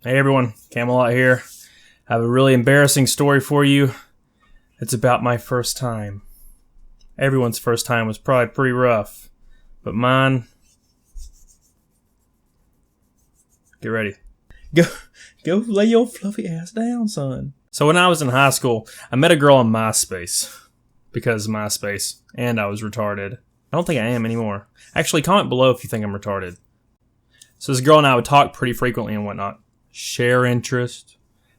Hey everyone, Camelot here. I have a really embarrassing story for you. It's about my first time. Everyone's first time was probably pretty rough, but mine... Get ready. Go lay your fluffy ass down, son. So when I was in high school, I met a girl on MySpace. Because of MySpace. And I was retarded. I don't think I am anymore. Actually, comment below if you think I'm retarded. So this girl and I would talk pretty frequently and whatnot. Share interest,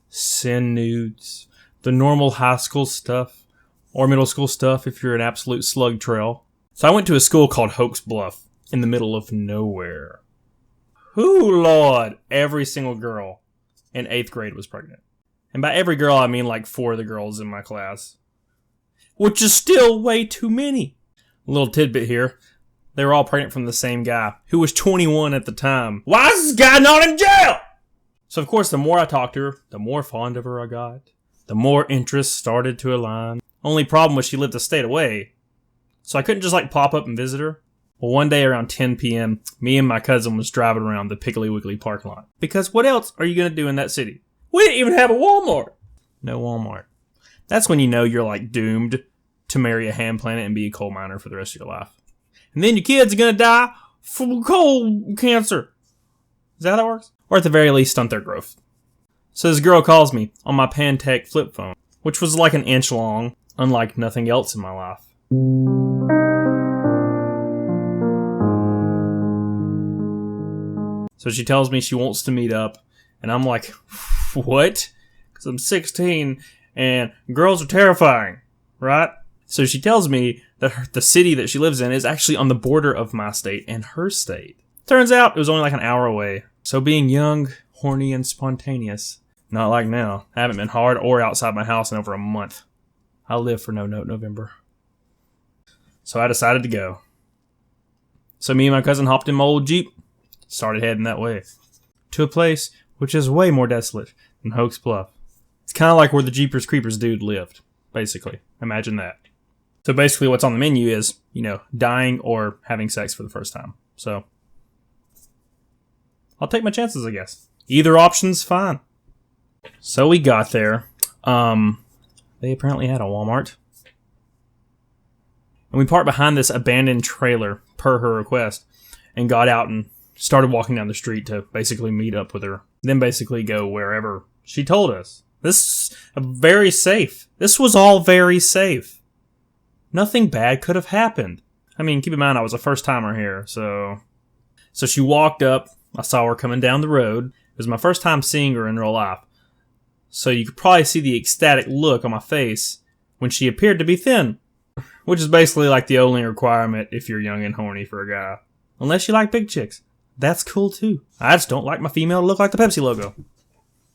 send nudes, the normal high school stuff, or middle school stuff if you're an absolute slug trail. So I went to a school called Hoax Bluff, in the middle of nowhere. Whoo, Lord, every single girl in 8th grade was pregnant. And by every girl, I mean like 4 of the girls in my class. Which is still way too many. A little tidbit here. They were all pregnant from the same guy, who was 21 at the time. Why is this guy not in jail? So, of course, the more I talked to her, the more fond of her I got. The more interests started to align. Only problem was she lived a state away. So I couldn't just, pop up and visit her. Well, one day around 10 p.m., me and my cousin was driving around the Piggly Wiggly parking lot. Because what else are you going to do in that city? We didn't even have a Walmart. No Walmart. That's when you know you're, doomed to marry a ham planet and be a coal miner for the rest of your life. And then your kids are going to die from coal cancer. Is that how that works? Or at the very least, stunt their growth. So this girl calls me on my Pantech flip phone, which was like an inch long, unlike nothing else in my life. So she tells me she wants to meet up, and I'm like, what? Because I'm 16, and girls are terrifying, right? So she tells me that the city that she lives in is actually on the border of my state and her state. Turns out it was only an hour away. So being young, horny, and spontaneous, not like now. I haven't been hard or outside my house in over a month. I'll live for No Note November. So I decided to go. So me and my cousin hopped in my old Jeep, started heading that way. To a place which is way more desolate than Hoax Bluff. It's kind of like where the Jeepers Creepers dude lived, basically. Imagine that. So basically what's on the menu is, dying or having sex for the first time. So I'll take my chances, I guess. Either option's fine. So we got there. They apparently had a Walmart. And we parked behind this abandoned trailer, per her request, and got out and started walking down the street to basically meet up with her. Then basically go wherever she told us. This is very safe. This was all very safe. Nothing bad could have happened. I mean, keep in mind I was a first-timer here, so she walked up. I saw her coming down the road. It was my first time seeing her in real life. So you could probably see the ecstatic look on my face when she appeared to be thin. Which is basically like the only requirement if you're young and horny for a guy. Unless you like big chicks. That's cool too. I just don't like my female to look like the Pepsi logo.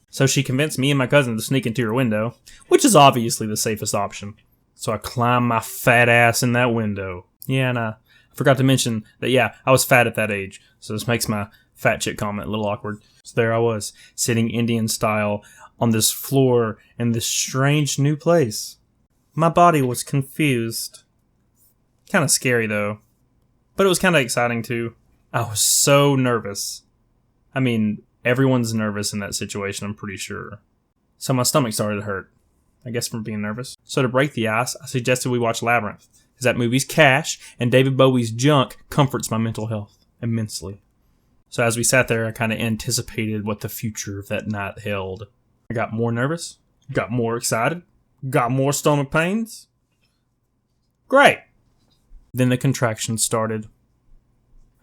So she convinced me and my cousin to sneak into her window, which is obviously the safest option. So I climbed my fat ass in that window. Yeah, and I forgot to mention that, I was fat at that age. So this makes my fat chick comment a little awkward. So there I was, sitting Indian style on this floor in this strange new place. My body was confused. Kind of scary though. But it was kind of exciting too. I was so nervous. I mean, everyone's nervous in that situation, I'm pretty sure. So my stomach started to hurt. I guess from being nervous. So to break the ice, I suggested we watch Labyrinth. Because that movie's cash, and David Bowie's junk comforts my mental health immensely. So as we sat there, I kind of anticipated what the future of that night held. I got more nervous, got more excited, got more stomach pains. Great! Then the contractions started.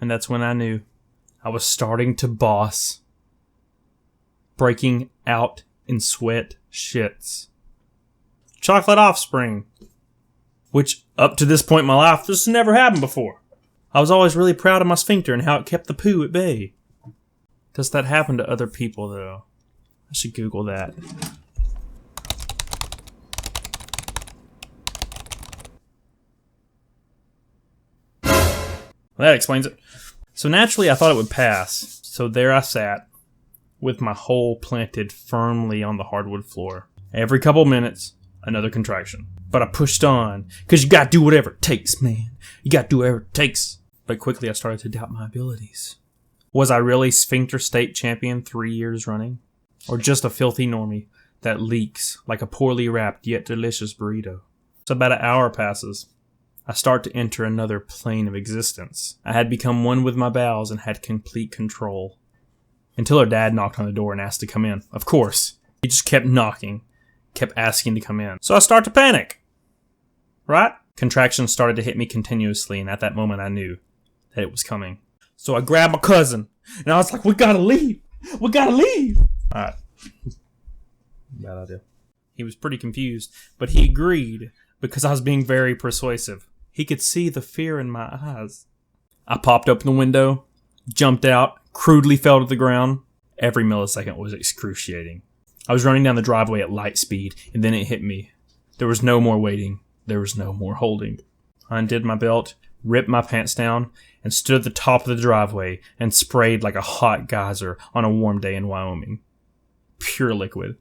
And that's when I knew I was starting to boss. Breaking out in sweat shits. Chocolate offspring. Which, up to this point in my life, this has never happened before. I was always really proud of my sphincter and how it kept the poo at bay. Does that happen to other people, though? I should Google that. Well, that explains it. So naturally, I thought it would pass. So there I sat, with my hole planted firmly on the hardwood floor. Every couple minutes, another contraction. But I pushed on, because you gotta do whatever it takes, man. You gotta do whatever it takes. But quickly I started to doubt my abilities. Was I really sphincter state champion 3 years running? or just a filthy normie that leaks like a poorly wrapped yet delicious burrito. So about an hour passes. I start to enter another plane of existence. I had become one with my bowels and had complete control. Until her dad knocked on the door and asked to come in. Of course. He just kept knocking, kept asking to come in. So I start to panic. Right? Contractions started to hit me continuously, and at that moment I knew that it was coming. So I grabbed my cousin, and I was like, we gotta leave! We gotta leave! Alright. Bad idea. He was pretty confused, but he agreed because I was being very persuasive. He could see the fear in my eyes. I popped open the window, jumped out, crudely fell to the ground. Every millisecond was excruciating. I was running down the driveway at light speed, and then it hit me. There was no more waiting. There was no more holding. I undid my belt, ripped my pants down, and stood at the top of the driveway and sprayed like a hot geyser on a warm day in Wyoming. Pure liquid.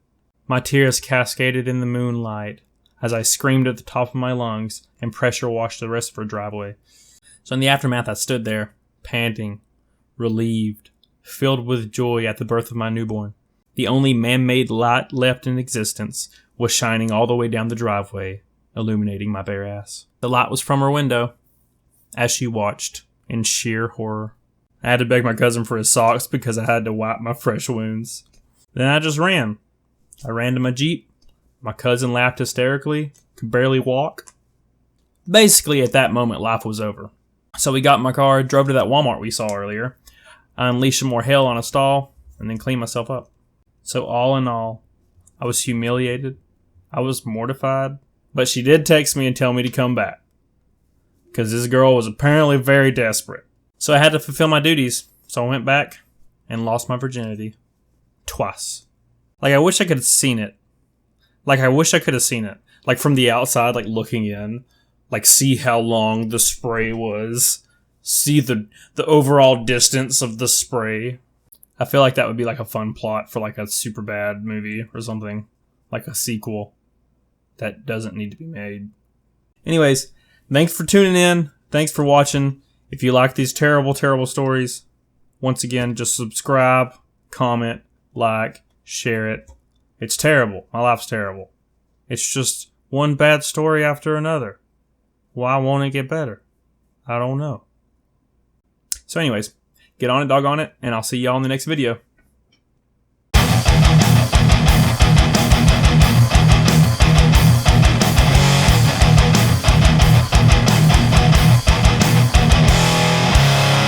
My tears cascaded in the moonlight as I screamed at the top of my lungs and pressure washed the rest of her driveway. So in the aftermath, I stood there, panting, relieved, filled with joy at the birth of my newborn. The only man-made light left in existence was shining all the way down the driveway, illuminating my bare ass. The light was from her window as she watched in sheer horror. I had to beg my cousin for his socks because I had to wipe my fresh wounds. Then I just ran. I ran to my Jeep. My cousin laughed hysterically, could barely walk. Basically, at that moment, life was over. So we got in my car, drove to that Walmart we saw earlier. I unleashed some more hell on a stall, and then cleaned myself up. So all in all, I was humiliated. I was mortified. But she did text me and tell me to come back. Because this girl was apparently very desperate. So I had to fulfill my duties. So I went back and lost my virginity. Twice. Like, I wish I could have seen it. Like from the outside, like looking in. Like, see how long the spray was. See the overall distance of the spray. I feel like that would be like a fun plot for like a super bad movie or something. Like a sequel that doesn't need to be made. Anyways, thanks for tuning in. Thanks for watching. If you like these terrible, terrible stories, once again, just subscribe, comment, like, share it. It's terrible. My life's terrible. It's just one bad story after another. Why won't it get better? I don't know. So anyways, get on it, doggone it, and I'll see y'all in the next video.